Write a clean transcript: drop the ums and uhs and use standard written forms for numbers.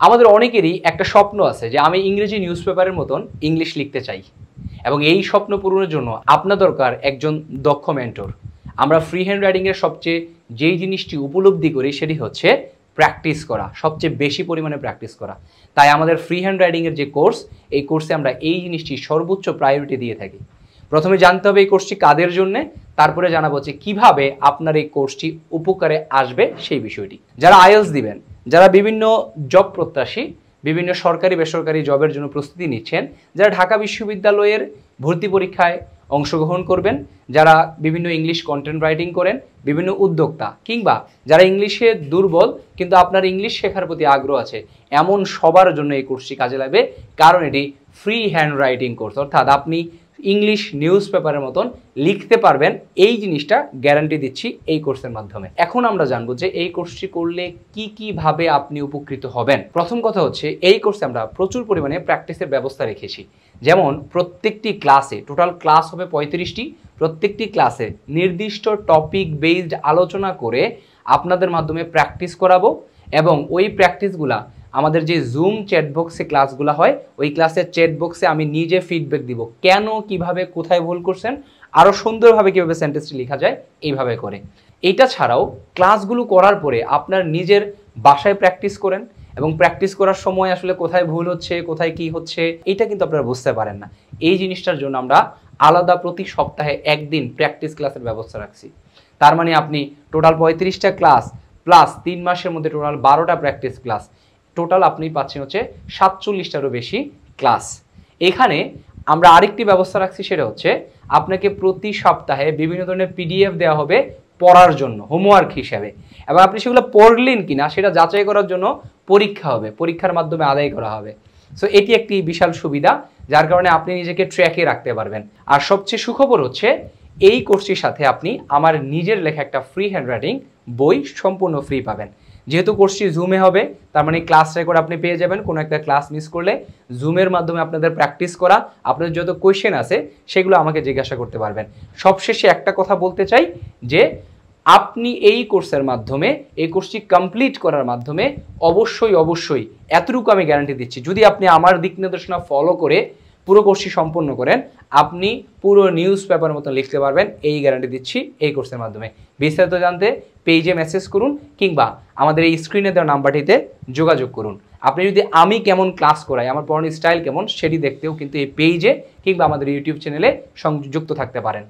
আমাদের অনেকেরই একটা স্বপ্ন আছে যে আমি ইংরেজি নিউজ পেপারের মতন ইংলিশ লিখতে চাই এবং এই স্বপ্ন পূরণের জন্য আপনার দরকার একজন দক্ষ মেন্টর। আমরা ফ্রি হ্যান্ড রাইটিংয়ের সবচেয়ে যেই জিনিসটি উপলব্ধি করি সেটি হচ্ছে প্র্যাকটিস করা, সবচেয়ে বেশি পরিমাণে প্র্যাকটিস করা। তাই আমাদের ফ্রি হ্যান্ড রাইটিংয়ের যে কোর্স, এই কোর্সে আমরা এই জিনিসটি সর্বোচ্চ প্রায়োরিটি দিয়ে থাকি। প্রথমে জানতে হবে এই কোর্সটি কাদের জন্য, তারপরে জানাবো যে কীভাবে আপনার এই কোর্সটি উপকারে আসবে সেই বিষয়টি। যারা আইএলটিএস দিবেন, যারা বিভিন্ন জব প্রত্যাশী, বিভিন্ন সরকারি বেসরকারি জবের জন্য প্রস্তুতি নিচ্ছেন, যারা ঢাকা বিশ্ববিদ্যালয়ের ভর্তি পরীক্ষায় অংশগ্রহণ করবেন, যারা বিভিন্ন ইংলিশ কন্টেন্ট রাইটিং করেন, বিভিন্ন উদ্যোক্তা, কিংবা যারা ইংলিশে দুর্বল কিন্তু আপনার ইংলিশ শেখার প্রতি আগ্রহ আছে, এমন সবার জন্য এই কোর্সটি কাজে লাগবে। কারণ এটি ফ্রি হ্যান্ড রাইটিং কোর্স, অর্থাৎ আপনি ইংলিশ নিউজ পেপারের মতন লিখতে পারবেন, এই জিনিসটা গ্যারান্টি দিচ্ছি এই কোর্সের মাধ্যমে। এখন আমরা জানবো যে এই কোর্সটি করলে কি কিভাবে আপনি উপকৃত হবেন। প্রথম কথা হচ্ছে, এই কোর্সে আমরা প্রচুর পরিমাণে প্র্যাকটিসের ব্যবস্থা রেখেছি। যেমন প্রত্যেকটি ক্লাসে, টোটাল ক্লাস হবে 35টি, প্রত্যেকটি ক্লাসে নির্দিষ্ট টপিক বেসড আলোচনা করে আপনাদের মাধ্যমে প্র্যাকটিস করাবো এবং ওই প্র্যাকটিসগুলা আমাদের যে জুম চ্যাট বক্সে ক্লাসগুলো হয়, ওই ক্লাসের চ্যাট বক্সে আমি নিজে ফিডব্যাক দিব, কেন, কিভাবে, কোথায় ভুল করছেন, আরও সুন্দরভাবে কীভাবে সেন্টেন্সটি লেখা যায় এইভাবে করে। এইটা ছাড়াও ক্লাসগুলো করার পরে আপনার নিজের বাসায় প্র্যাকটিস করেন এবং প্র্যাকটিস করার সময় আসলে কোথায় ভুল হচ্ছে, কোথায় কি হচ্ছে, এটা কিন্তু আপনারা বুঝতে পারেন না। এই জিনিসটার জন্য আমরা আলাদা প্রতি সপ্তাহে একদিন প্র্যাকটিস ক্লাসের ব্যবস্থা রাখছি। তার মানে আপনি টোটাল 35টা ক্লাস প্লাস 3 মাসের মধ্যে টোটাল 12টা প্র্যাকটিস ক্লাস, টোটাল আপনি পাচ্ছেন হচ্ছে 47টারও বেশি ক্লাস। এখানে আমরা আরেকটি ব্যবস্থা রাখছি, সেটা হচ্ছে আপনাকে প্রতি সপ্তাহে বিভিন্ন ধরনের পিডিএফ দেওয়া হবে পড়ার জন্য, হোমওয়ার্ক হিসেবে, এবং আপনি সেগুলো পড়লেন কিনা সেটা যাচাই করার জন্য পরীক্ষা হবে, পরীক্ষার মাধ্যমে আদায় করা হবে। সো এটি একটি বিশাল সুবিধা, যার কারণে আপনি নিজেকে ট্র্যাকে রাখতে পারবেন। আর সবচেয়ে সুখবর হচ্ছে, এই কোর্সটির সাথে আপনি আমার নিজের লেখা একটা ফ্রি হ্যান্ড রাইটিং বই সম্পূর্ণ ফ্রি পাবেন। যেহেতু কোর্সটি জুমে হবে, তার মানে ক্লাস রেকর্ড আপনি পেয়ে যাবেন। কোনো একটা ক্লাস মিস করলে জুমের মাধ্যমে আপনাদের প্র্যাকটিস করা, আপনাদের যত কোয়েশ্চেন আছে সেগুলো আমাকে জিজ্ঞাসা করতে পারবেন। সবশেষে একটা কথা বলতে চাই যে আপনি এই কোর্সের মাধ্যমে, এই কোর্সটি কমপ্লিট করার মাধ্যমে অবশ্যই এতটুকু আমি গ্যারান্টি দিচ্ছি, যদি আপনি আমার দিক নির্দেশনা ফলো করে পুরো কোর্সটি সম্পন্ন করেন, আপনি পুরো নিউজ পেপার মতো লিখতে পারবেন, এই গ্যারান্টি দিচ্ছি এই কোর্সের মাধ্যমে। বিস্তারিত জানতে পেজে মেসেজ করুন কিংবা আমাদের এই স্ক্রিনে দেওয়া নাম্বারটিতে যোগাযোগ করুন। আপনি যদি আমি কেমন ক্লাস করাই, আমার পড়ানোর স্টাইল কেমন, সেটি দেখতেও কিন্তু এই পেজে কিংবা আমাদের ইউটিউব চ্যানেলে সংযুক্ত থাকতে পারেন।